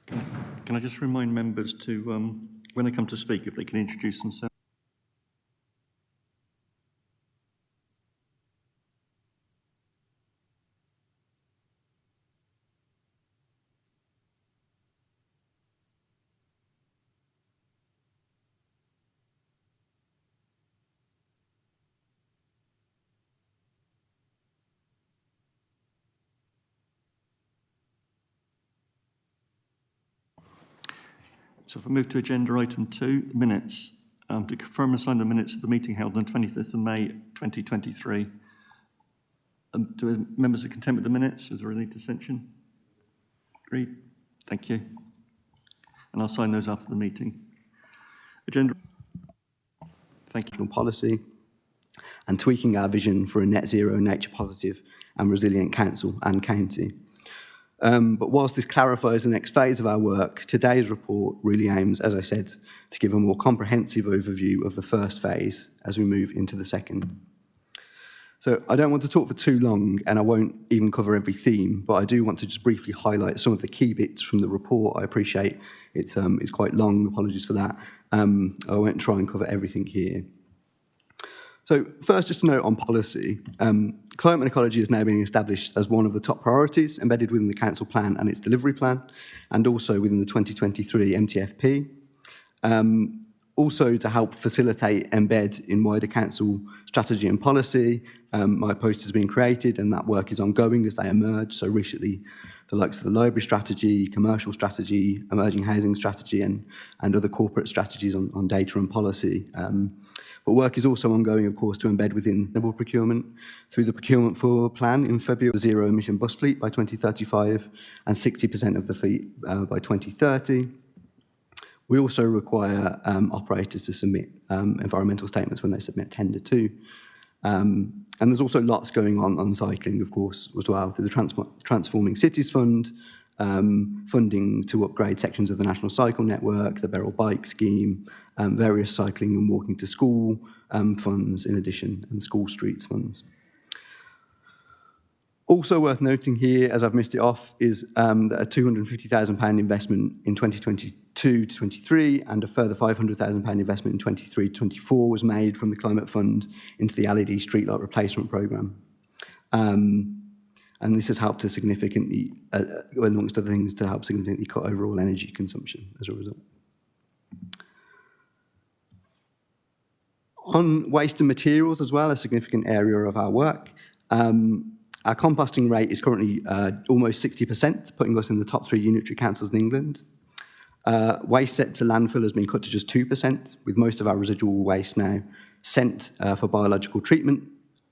Can I just remind members to, when they come to speak, if they can introduce themselves? So if I move to agenda item 2, minutes, to confirm and sign the minutes of the meeting held on 25th of May 2023. Do members are content with the minutes? Is there any dissension? Agreed. Thank you. And I'll sign those after the meeting. Agenda. Thank you. Policy and tweaking our vision for a net zero, nature positive and resilient council and county. But whilst this clarifies the next phase of our work, today's report really aims, as I said, to give a more comprehensive overview of the first phase as we move into the second. So I don't want to talk for too long, and I won't even cover every theme, but I do want to just briefly highlight some of the key bits from the report. I appreciate it's quite long, apologies for that. I won't try and cover everything here. So first, just a note on policy. Climate and ecology is now being established as one of the top priorities embedded within the council plan and its delivery plan, and also within the 2023 MTFP. Also to help facilitate embed in wider council strategy and policy, my post has been created and that work is ongoing as they emerge. So recently, the likes of the library strategy, commercial strategy, emerging housing strategy, and other corporate strategies on data and policy. But work is also ongoing, of course, to embed within sustainable procurement through the procurement for plan in February, a zero-emission bus fleet by 2035 and 60% of the fleet by 2030. We also require operators to submit environmental statements when they submit tender too. And there's also lots going on cycling, of course, as well, through the Transforming Cities Fund, funding to upgrade sections of the National Cycle Network, the Beryl Bike Scheme, various cycling and walking to school funds in addition, and school streets funds. Also worth noting here, as I've missed it off, is that a £250,000 investment in 2022 to 23 and a further £500,000 investment in 23 to 24 was made from the Climate Fund into the LED streetlight replacement programme. And this has helped to significantly, amongst other things, to help significantly cut overall energy consumption as a result. On waste and materials as well, a significant area of our work. Our composting rate is currently almost 60%, putting us in the top 3 unitary councils in England. Waste sent to landfill has been cut to just 2%, with most of our residual waste now sent for biological treatment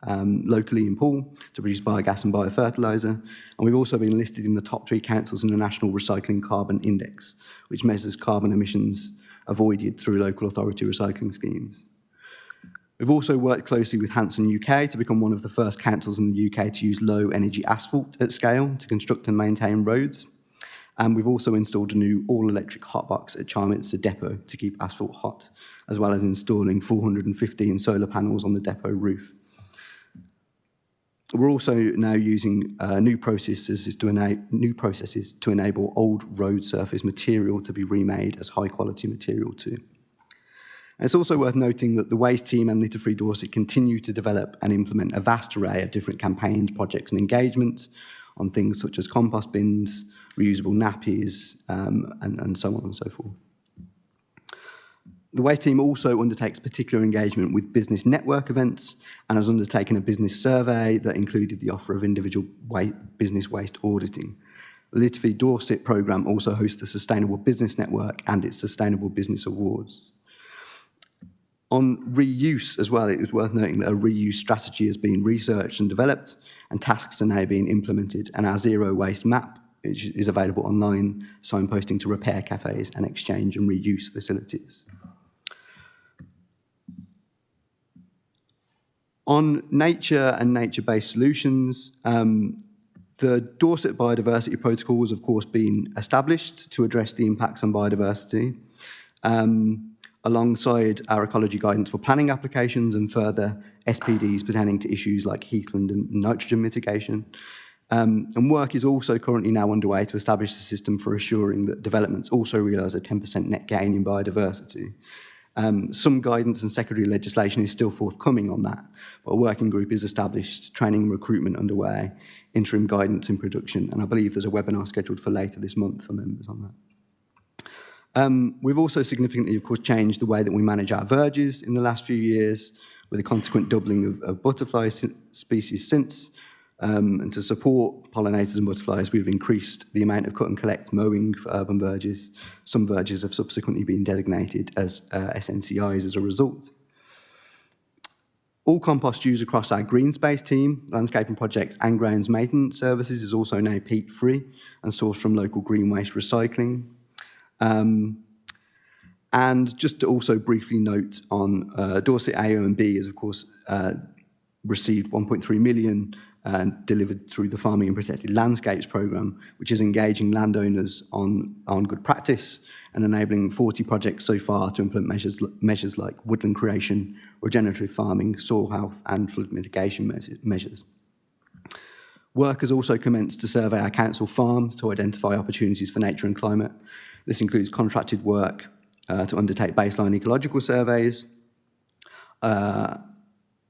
locally in Poole to produce biogas and biofertiliser. And we've also been listed in the top 3 councils in the National Recycling Carbon Index, which measures carbon emissions avoided through local authority recycling schemes. We've also worked closely with Hanson UK to become one of the first councils in the UK to use low-energy asphalt at scale to construct and maintain roads. And we've also installed a new all-electric hotbox at Charminster Depot to keep asphalt hot, as well as installing 415 solar panels on the depot roof. We're also now using new processes to enable old road surface material to be remade as high-quality material too. And it's also worth noting that the Waste team and Litter Free Dorset continue to develop and implement a vast array of different campaigns, projects and engagements on things such as compost bins, reusable nappies, and so on and so forth. The Waste team also undertakes particular engagement with business network events and has undertaken a business survey that included the offer of individual business waste auditing. The Litter Free Dorset programme also hosts the Sustainable Business Network and its Sustainable Business Awards. On reuse as well, it was worth noting that a reuse strategy has been researched and developed, and tasks are now being implemented, and our zero waste map is available online, signposting to repair cafes and exchange and reuse facilities. On nature and nature-based solutions, the Dorset Biodiversity Protocol has, of course, been established to address the impacts on biodiversity. Alongside our ecology guidance for planning applications and further SPDs pertaining to issues like heathland and nitrogen mitigation. And work is also currently now underway to establish a system for assuring that developments also realise a 10% net gain in biodiversity. Some guidance and secondary legislation is still forthcoming on that, but a working group is established, training and recruitment underway, interim guidance in production, and I believe there's a webinar scheduled for later this month for members on that. We've also significantly, of course, changed the way that we manage our verges in the last few years, with a consequent doubling of butterfly species since. And to support pollinators and butterflies, we've increased the amount of cut and collect mowing for urban verges. Some verges have subsequently been designated as SNCIs as a result. All compost used across our green space team, landscaping projects and grounds maintenance services is also now peat-free and sourced from local green waste recycling. And just to also briefly note on Dorset AO&B has, of course, received 1.3 million delivered through the Farming and Protected Landscapes programme, which is engaging landowners on good practice and enabling 40 projects so far to implement measures like woodland creation, regenerative farming, soil health and flood mitigation measures. Work has also commenced to survey our council farms to identify opportunities for nature and climate. This includes contracted work to undertake baseline ecological surveys,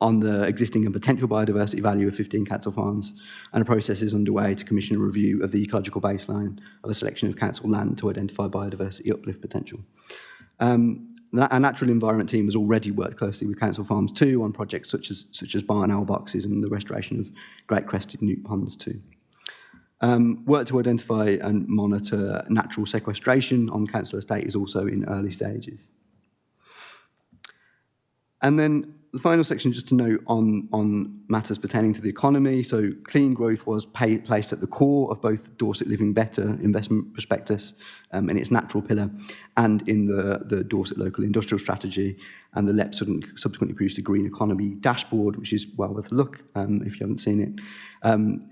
on the existing and potential biodiversity value of 15 council farms, and a process is underway to commission a review of the ecological baseline of a selection of council land to identify biodiversity uplift potential. Our natural environment team has already worked closely with council farms too on projects such as barn owl boxes and the restoration of great crested newt ponds too. Work to identify and monitor natural sequestration on council estate is also in early stages. And then the final section, just to note on matters pertaining to the economy. So clean growth was placed at the core of both Dorset Living Better investment prospectus in its natural pillar and in the Dorset Local Industrial Strategy. And the LEP subsequently produced a green economy dashboard, which is well worth a look if you haven't seen it.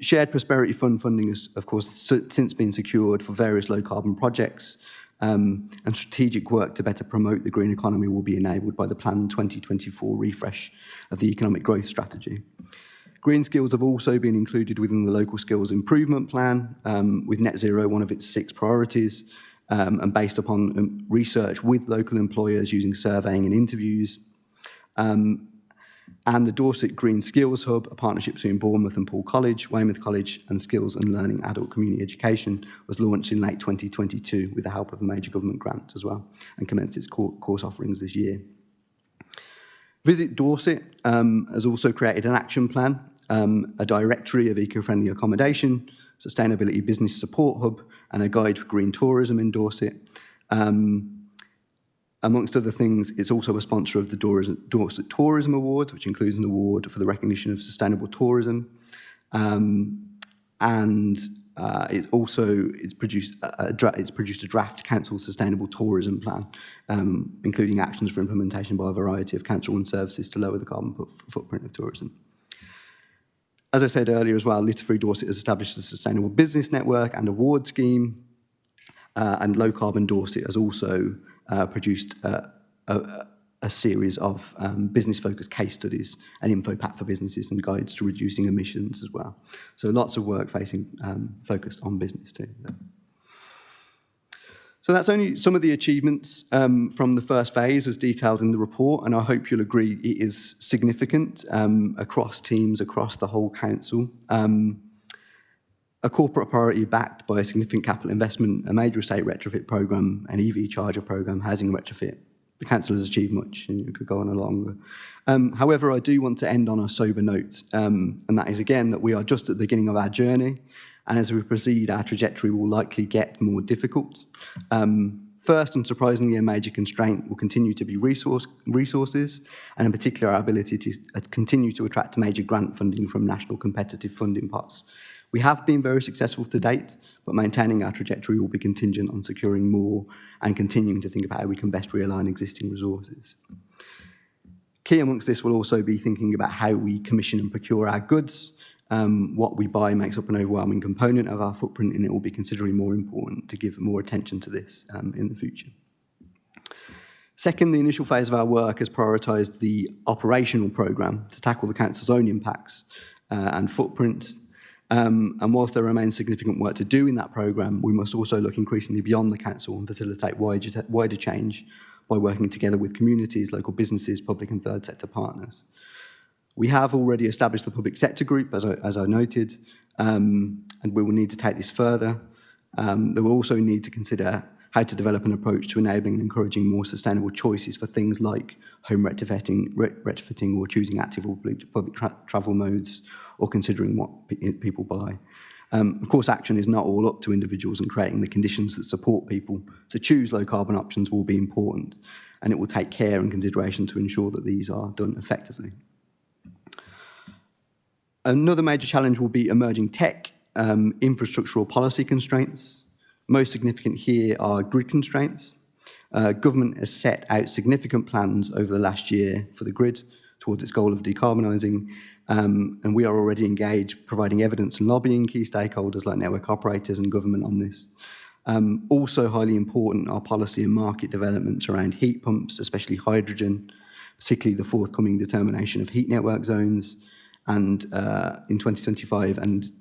Shared Prosperity Fund funding has, of course, since been secured for various low carbon projects. And strategic work to better promote the green economy will be enabled by the planned 2024 refresh of the economic growth strategy. Green skills have also been included within the local skills improvement plan, with net zero one of its 6 priorities, and based upon research with local employers using surveying and interviews. And the Dorset Green Skills Hub, a partnership between Bournemouth and Paul College, Weymouth College and Skills and Learning Adult Community Education, was launched in late 2022 with the help of a major government grant as well, and commenced its course offerings this year. Visit Dorset has also created an action plan, a directory of eco-friendly accommodation, sustainability business support hub, and a guide for green tourism in Dorset. Amongst other things, it's also a sponsor of the Dorset Tourism Awards, which includes an award for the recognition of sustainable tourism. It's produced a draft council sustainable tourism plan, including actions for implementation by a variety of council-run services to lower the carbon footprint of tourism. As I said earlier as well, Litter Free Dorset has established a sustainable business network and award scheme, and Low Carbon Dorset has also produced a series of business-focused case studies and info pack for businesses and guides to reducing emissions as well. So lots of work focused on business too. So that's only some of the achievements from the first phase as detailed in the report, and I hope you'll agree it is significant across teams, across the whole council. A corporate priority backed by a significant capital investment, a major estate retrofit programme, an EV charger programme, housing retrofit. The council has achieved much, and you could go on a longer. However, I do want to end on a sober note, and that is, again, that we are just at the beginning of our journey, and as we proceed, our trajectory will likely get more difficult. First, and surprisingly, a major constraint will continue to be resources, and in particular, our ability to continue to attract major grant funding from national competitive funding pots. We have been very successful to date, but maintaining our trajectory will be contingent on securing more and continuing to think about how we can best realign existing resources. Key amongst this will also be thinking about how we commission and procure our goods. What we buy makes up an overwhelming component of our footprint, and it will be considerably more important to give more attention to this in the future. Second, the initial phase of our work has prioritised the operational programme to tackle the council's own impacts and footprint. And whilst there remains significant work to do in that programme, we must also look increasingly beyond the council and facilitate wider change by working together with communities, local businesses, public and third sector partners. We have already established the public sector group, as I noted, and we will need to take this further. There will also need to consider how to develop an approach to enabling and encouraging more sustainable choices for things like home retrofitting or choosing active or public travel modes, or considering what people buy. Of course, action is not all up to individuals, and creating the conditions that support people to choose low carbon options will be important, and it will take care and consideration to ensure that these are done effectively. Another major challenge will be emerging tech, infrastructural policy constraints. Most significant here are grid constraints. Government has set out significant plans over the last year for the grid towards its goal of decarbonising, and we are already engaged providing evidence and lobbying key stakeholders like network operators and government on this. Also highly important are policy and market developments around heat pumps, especially hydrogen, particularly the forthcoming determination of heat network zones, and in 2025, and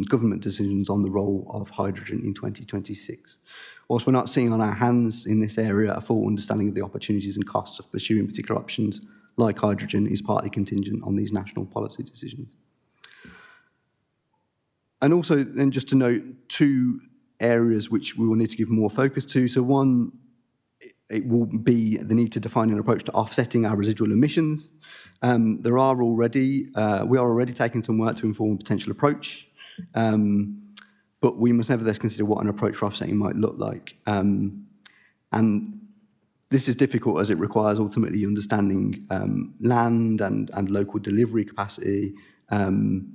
government decisions on the role of hydrogen in 2026. Whilst we're not seeing on our hands in this area, a full understanding of the opportunities and costs of pursuing particular options like hydrogen is partly contingent on these national policy decisions. And also then just to note two areas which we will need to give more focus to. So one, it will be the need to define an approach to offsetting our residual emissions. We are already taking some work to inform a potential approach, but we must nevertheless consider what an approach for offsetting might look like. And this is difficult as it requires ultimately understanding land and local delivery capacity, and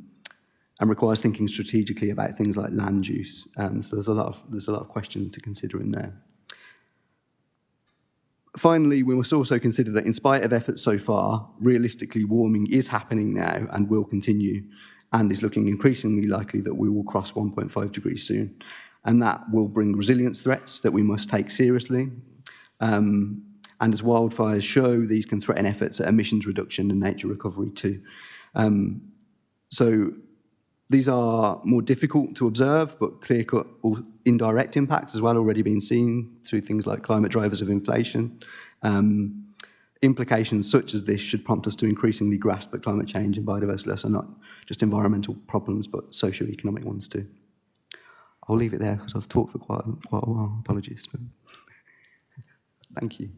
requires thinking strategically about things like land use. So there's a lot of questions to consider in there. Finally, we must also consider that in spite of efforts so far, realistically warming is happening now and will continue, and is looking increasingly likely that we will cross 1.5 degrees soon. And that will bring resilience threats that we must take seriously. And as wildfires show, these can threaten efforts at emissions reduction and nature recovery too. So these are more difficult to observe, but clear-cut indirect impacts as well already being seen through things like climate drivers of inflation. Implications such as this should prompt us to increasingly grasp that climate change and biodiversity loss are not just environmental problems, but socio-economic ones too. I'll leave it there because I've talked for quite a while. Apologies. But thank you.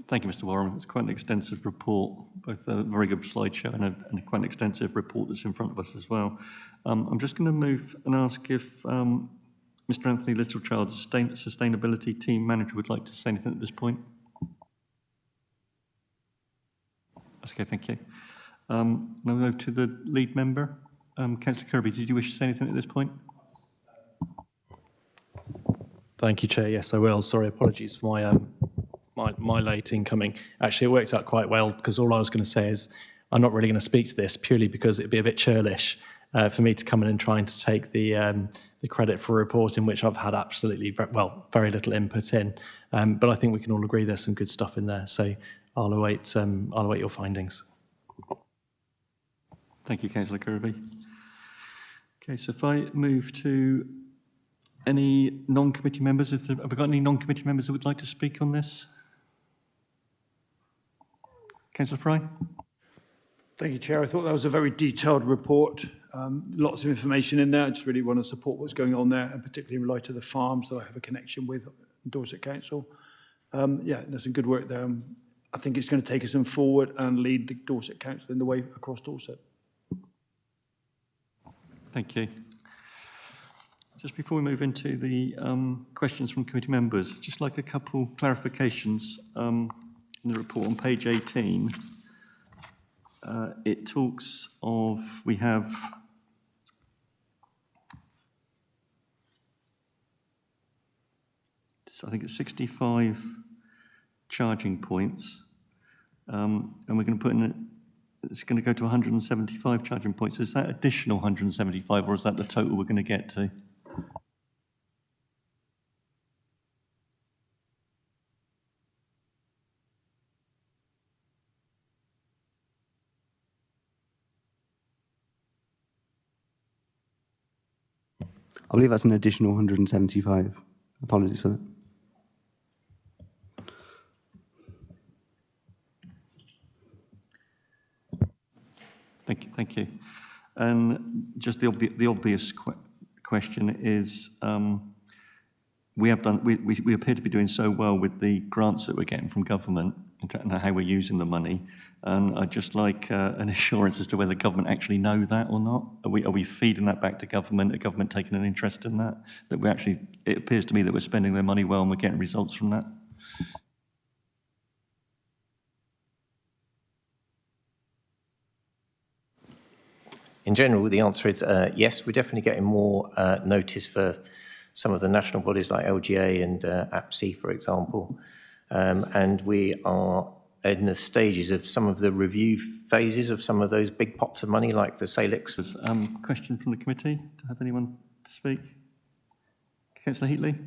Thank you, Mr. Warren. It's quite an extensive report, both a very good slideshow and a quite an extensive report that's in front of us as well. I'm just going to move and ask if Mr. Anthony Littlechild, Sustainability Team Manager, would like to say anything at this point. That's okay, thank you. Now we move to the lead member. Councillor Kirby, did you wish to say anything at this point? Thank you, Chair. Yes, I will. Sorry, apologies for my late incoming. Actually, it works out quite well because all I was going to say is I'm not really going to speak to this purely because it'd be a bit churlish for me to come in and trying to take the credit for a report in which I've had absolutely very little input in. But I think we can all agree there's some good stuff in there. So I'll await your findings. Thank you, Councillor Kirby. Okay, so if I move to any non-committee members, have we got any non-committee members who would like to speak on this? Councillor Fry. Thank you, Chair. I thought that was a very detailed report. Lots of information in there. I just really want to support what's going on there, and particularly in light of the farms that I have a connection with Dorset Council. Yeah, there's some good work there. I think it's going to take us forward and lead the Dorset Council in the way across Dorset. Thank you. Just before we move into the questions from committee members, just like a couple clarifications in the report on page 18. It talks of, we have I think it's 65 charging points, and we're going to put in it's going to go to 175 charging points. Is that additional 175, or is that the total we're going to get to? believe that's an additional 175. Apologies for that. Thank you. And just the obvious question is, we appear to be doing so well with the grants that we're getting from government and how we're using the money. And I'd just like an assurance as to whether government actually know that or not. Are we feeding that back to government? Are government taking an interest in that? That we actually, it appears to me that we're spending their money well and we're getting results from that. In general, the answer is yes, we're definitely getting more notice for some of the national bodies like LGA and APSI, for example. And we are in the stages of some of the review phases of some of those big pots of money, like the Salix. Question from the committee. Do I have anyone to speak? Councillor Heatley?